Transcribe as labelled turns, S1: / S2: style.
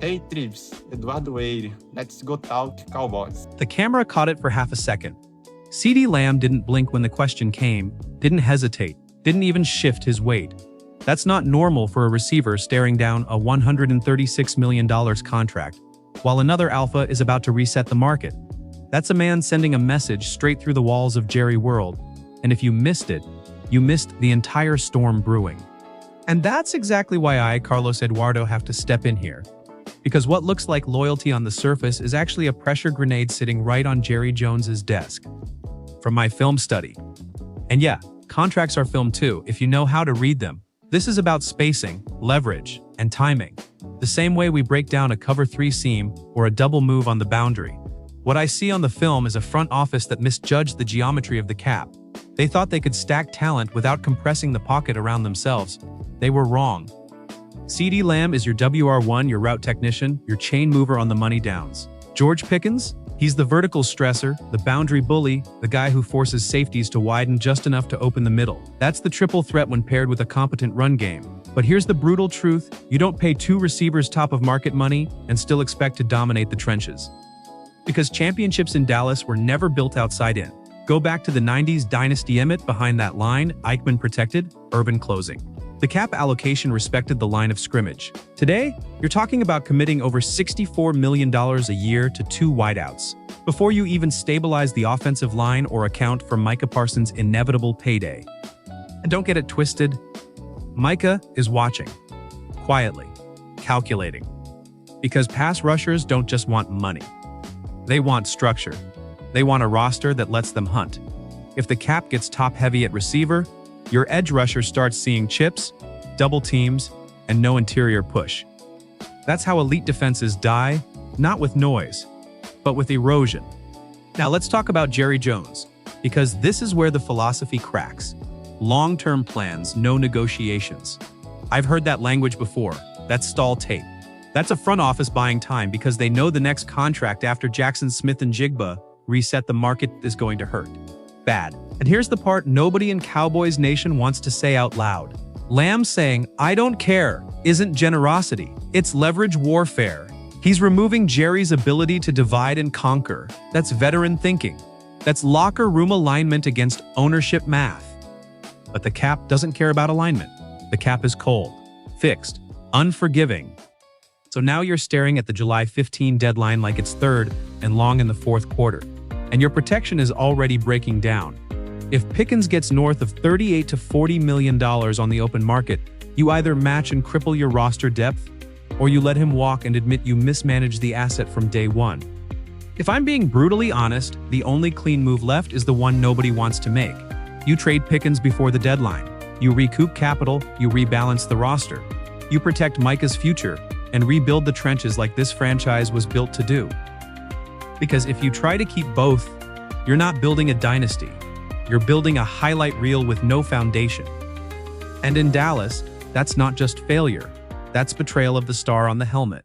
S1: Hey Trips, Eduardo Eire. Let's go talk Cowboys.
S2: The camera caught it for half a second. CeeDee Lamb didn't blink when the question came, didn't hesitate, didn't even shift his weight. That's not normal for a receiver staring down a $136 million contract, while another alpha is about to reset the market. That's a man sending a message straight through the walls of Jerry World, and if you missed it, you missed the entire storm brewing. And that's exactly why I, Carlos Eduardo, have to step in here. Because what looks like loyalty on the surface is actually a pressure grenade sitting right on Jerry Jones's desk. From my film study. And yeah, contracts are film too, if you know how to read them. This is about spacing, leverage, and timing. The same way we break down a cover 3 seam or a double move on the boundary. What I see on the film is a front office that misjudged the geometry of the cap. They thought they could stack talent without compressing the pocket around themselves. They were wrong. CeeDee Lamb is your WR1, your route technician, your chain mover on the money downs. George Pickens? He's the vertical stressor, the boundary bully, the guy who forces safeties to widen just enough to open the middle. That's the triple threat when paired with a competent run game. But here's the brutal truth, you don't pay 2 receivers top of market money and still expect to dominate the trenches. Because championships in Dallas were never built outside in. Go back to the 90s dynasty Emmett behind that line, Eichmann protected, Urban closing. The cap allocation respected the line of scrimmage. Today, you're talking about committing over $64 million a year to 2 wideouts, before you even stabilize the offensive line or account for Micah Parsons' inevitable payday. And don't get it twisted, Micah is watching, quietly, calculating. Because pass rushers don't just want money. They want structure. They want a roster that lets them hunt. If the cap gets top-heavy at receiver, your edge rusher starts seeing chips, double teams, and no interior push. That's how elite defenses die, not with noise, but with erosion. Now let's talk about Jerry Jones, because this is where the philosophy cracks. Long-term plans, no negotiations. I've heard that language before. That's stall tape. That's a front office buying time because they know the next contract after Jackson Smith and Jigba reset the market is going to hurt. Bad. And here's the part nobody in Cowboys Nation wants to say out loud. Lamb saying, "I don't care," isn't generosity. It's leverage warfare. He's removing Jerry's ability to divide and conquer. That's veteran thinking. That's locker room alignment against ownership math. But the cap doesn't care about alignment. The cap is cold, fixed, unforgiving. So now you're staring at the July 15 deadline like it's third and long in the fourth quarter. And your protection is already breaking down. If Pickens gets north of $38 to $40 million on the open market, you either match and cripple your roster depth, or you let him walk and admit you mismanaged the asset from day one. If I'm being brutally honest, the only clean move left is the one nobody wants to make. You trade Pickens before the deadline. You recoup capital, you rebalance the roster. You protect Micah's future, and rebuild the trenches like this franchise was built to do. Because if you try to keep both, you're not building a dynasty. You're building a highlight reel with no foundation. And in Dallas, that's not just failure. That's betrayal of the star on the helmet.